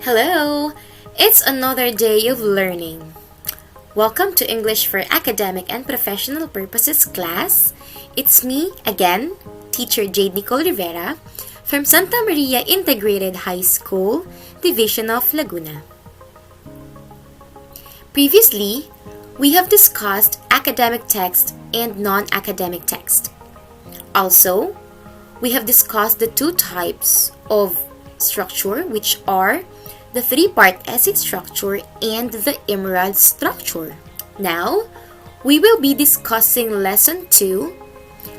Hello! It's another day of learning. Welcome to English for Academic and Professional Purposes class. It's me, again, Teacher Jade Nicole Rivera from Santa Maria Integrated High School, Division of Laguna. Previously, we have discussed academic text and non-academic text. Also, we have discussed the two types of structure, which are the three-part essay structure and the emerald structure. Now, we will be discussing Lesson 2,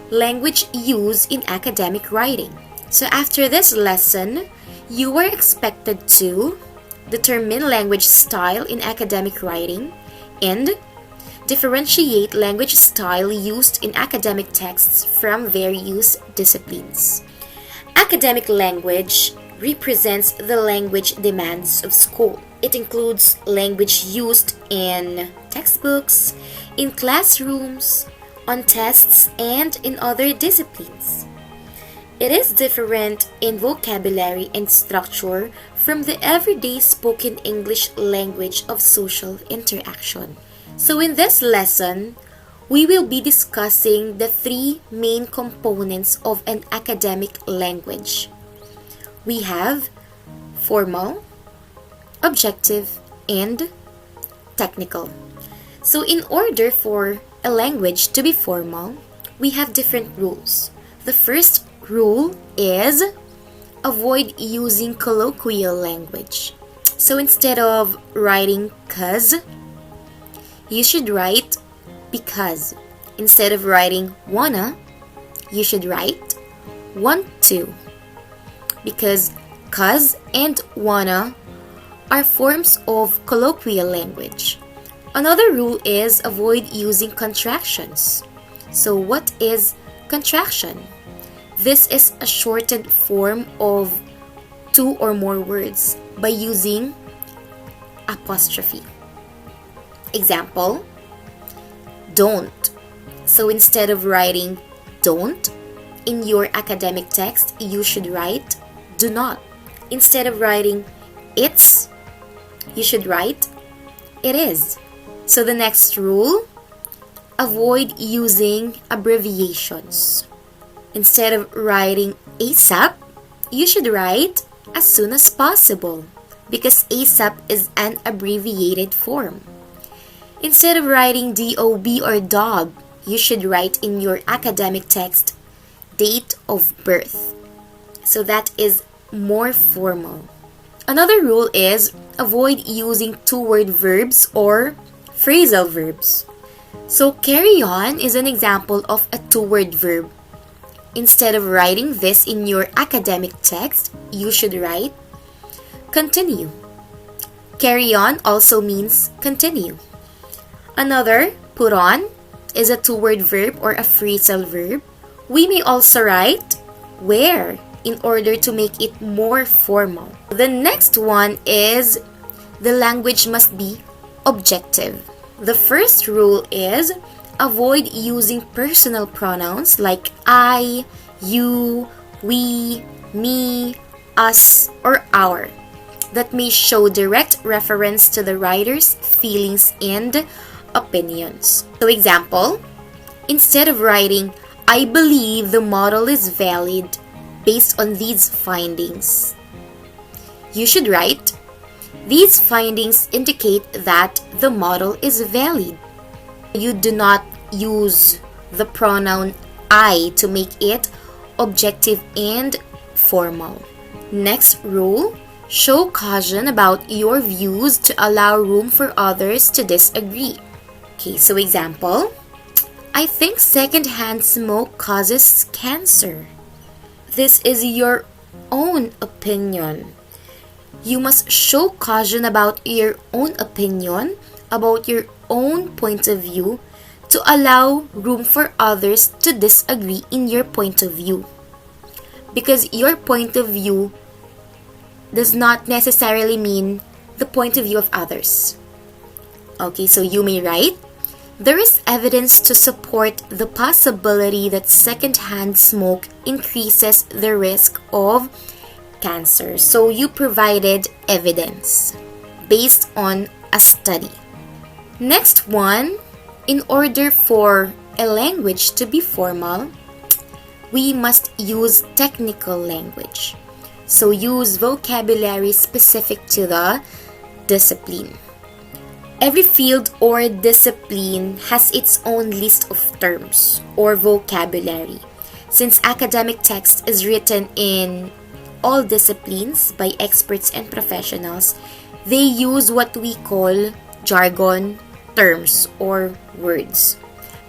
Language Use in Academic Writing. So after this lesson, you are expected to determine language style in academic writing and differentiate language style used in academic texts from various disciplines. Academic language represents the language demands of school. It includes language used in textbooks, in classrooms, on tests, and in other disciplines. It is different in vocabulary and structure from the everyday spoken English language of social interaction. So in this lesson, we will be discussing the three main components of an academic language. We have formal, objective, and technical. So in order for a language to be formal, we have different rules. The first rule is avoid using colloquial language. So instead of writing 'cause, you should write because. Instead of writing wanna, you should write want to. Because 'cause and wanna are forms of colloquial language. Another rule is avoid using contractions. So what is contraction? This is a shortened form of two or more words by using apostrophe. Example, don't. So instead of writing don't in your academic text, you should write do not. Instead of writing it's, you should write it is. So the next rule, avoid using abbreviations. Instead of writing ASAP, you should write as soon as possible because ASAP is an abbreviated form. Instead of writing DOB or DOB, you should write in your academic text date of birth. So that is more formal. Another rule is avoid using two-word verbs or phrasal verbs. So carry on is an example of a two-word verb. Instead of writing this in your academic text, you should write continue. Carry on also means continue. Another, put on, is a two-word verb or a phrasal verb. We may also write wear in order to make it more formal. The next one is the language must be objective. The first rule is avoid using personal pronouns like I, you, we, me, us, or our that may show direct reference to the writer's feelings and opinions. So example, instead of writing I believe the model is valid based on these findings, you should write these findings indicate that the model is valid. You do not use the pronoun I to make it objective and formal. Next rule, show caution about your views to allow room for others to disagree. Okay, so example, I think secondhand smoke causes cancer. This is your own opinion. You must show caution about your own opinion, about your own point of view, to allow room for others to disagree in your point of view. Because your point of view does not necessarily mean the point of view of others. Okay, so you may write, there is evidence to support the possibility that secondhand smoke increases the risk of cancer. So you provided evidence based on a study. Next one, in order for a language to be formal, we must use technical language. So use vocabulary specific to the discipline. Every field or discipline has its own list of terms or vocabulary. Since academic text is written in all disciplines by experts and professionals, they use what we call jargon terms or words.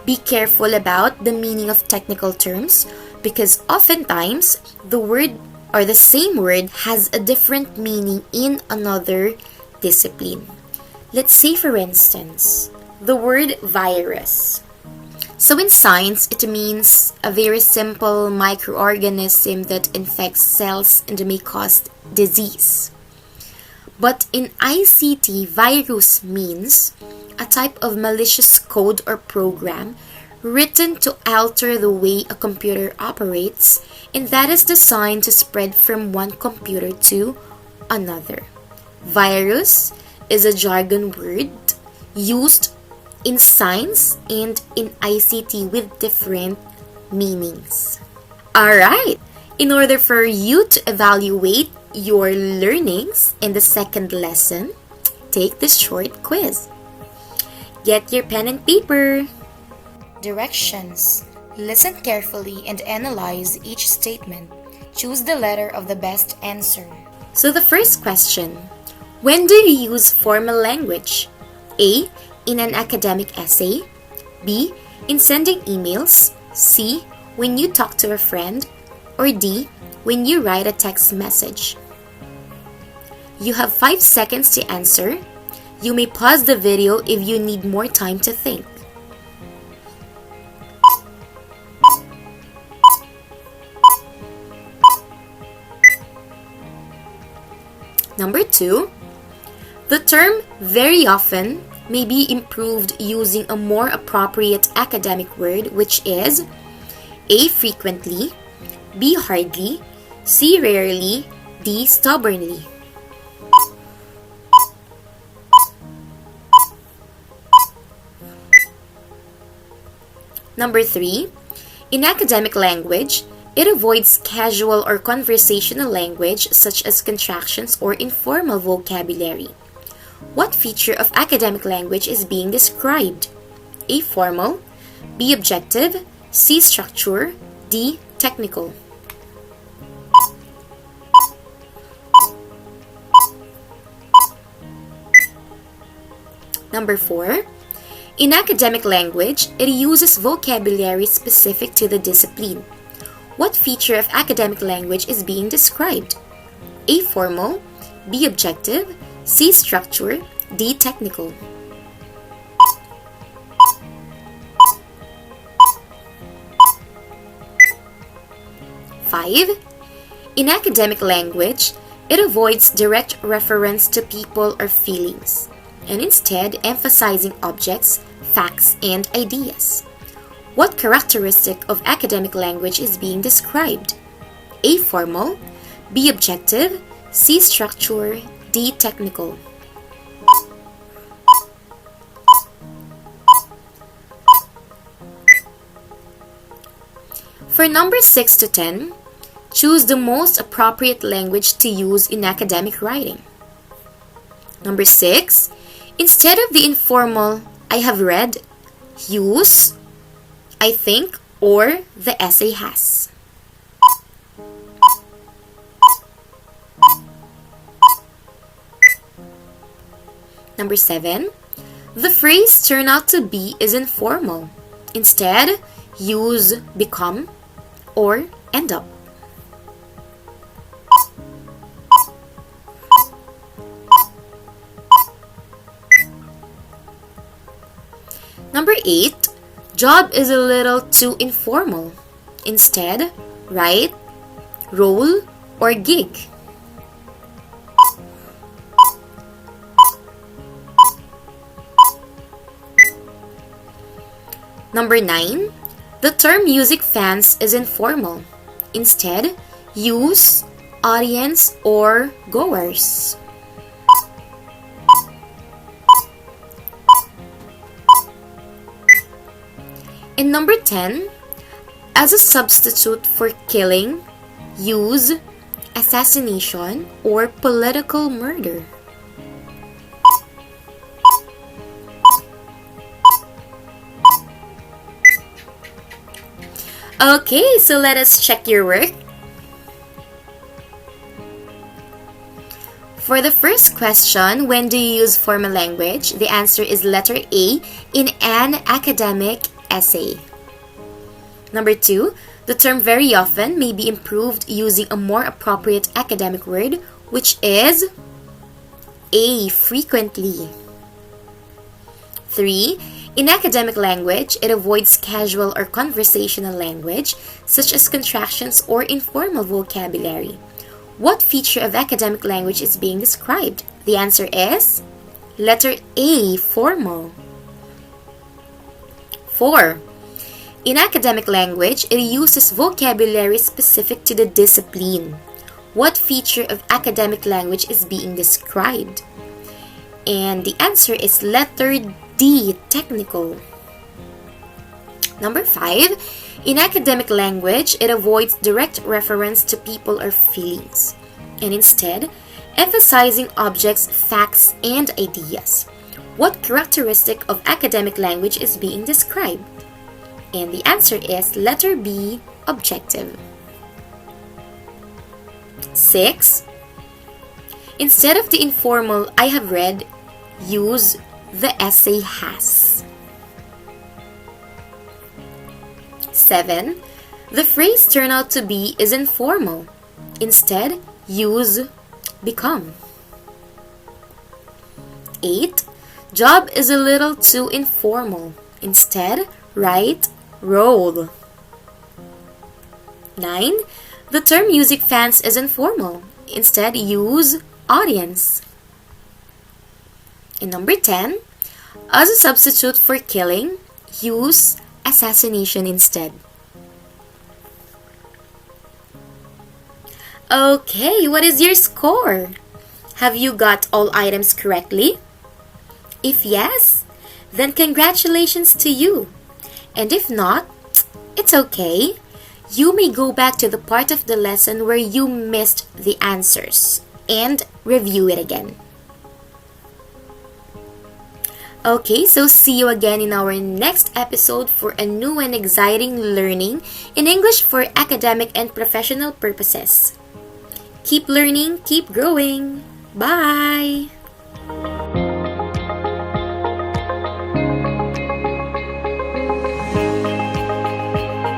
Be careful about the meaning of technical terms because oftentimes the word or the same word has a different meaning in another discipline. Let's say, for instance, the word virus. So in science, it means a very simple microorganism that infects cells and may cause disease. But in ICT, virus means a type of malicious code or program written to alter the way a computer operates, and that is designed to spread from one computer to another. Virus is a jargon word used in science and in ICT with different meanings. Alright, in order for you to evaluate your learnings in the second lesson, take this short quiz. Get your pen and paper. Directions. Listen carefully and analyze each statement. Choose the letter of the best answer. So the first question, when do you use formal language? A. In an academic essay. B. In sending emails. C. When you talk to a friend. Or D. When you write a text message. You have 5 seconds to answer. You may pause the video if you need more time to think. Number 2, the term very often may be improved using a more appropriate academic word, which is A. frequently, B. hardly, C. rarely, D. stubbornly. Number 3, in academic language, it avoids casual or conversational language such as contractions or informal vocabulary. What feature of academic language is being described? A. formal, B. objective, C. structure, D. technical. Number 4, in academic language, it uses vocabulary specific to the discipline. What feature of academic language is being described? A. formal, B. objective, C. structure, D. technical. Five, in academic language, it avoids direct reference to people or feelings, and instead emphasizing objects, facts, and ideas. What characteristic of academic language is being described? A. formal, B. objective, C. structure, D. technical. For numbers 6 to 10, choose the most appropriate language to use in academic writing. Number 6, instead of the informal I have read, use I think or the essay has. Number 7, the phrase turn out to be is informal. Instead, use become or end up. Number 8, job is a little too informal. Instead, write, role, or gig. Number 9, the term music fans is informal. Instead, use audience, or goers. In number 10, as a substitute for killing, use assassination or political murder. Okay, so let us check your work. For the first question, when do you use formal language? The answer is letter A, in an academic essay. Number 2, the term very often may be improved using a more appropriate academic word, which is A, frequently. 3, in academic language, it avoids casual or conversational language, such as contractions or informal vocabulary. What feature of academic language is being described? The answer is letter A, formal. 4, in academic language, it uses vocabulary specific to the discipline. What feature of academic language is being described? And the answer is letter D, technical. Number 5, in academic language, it avoids direct reference to people or feelings, and instead, emphasizing objects, facts, and ideas. What characteristic of academic language is being described? And the answer is letter B, objective. 6, instead of the informal I have read, use the essay has. 7, the phrase turn out to be is informal. Instead, use become. 8, job is a little too informal. Instead, write role. 9, the term music fans is informal. Instead, use audience. In number 10, as a substitute for killing, use assassination instead. Okay, what is your score? Have you got all items correctly? If yes, then congratulations to you. And if not, it's okay. You may go back to the part of the lesson where you missed the answers and review it again. Okay, so see you again in our next episode for a new and exciting learning in English for academic and professional purposes. Keep learning, keep growing. Bye!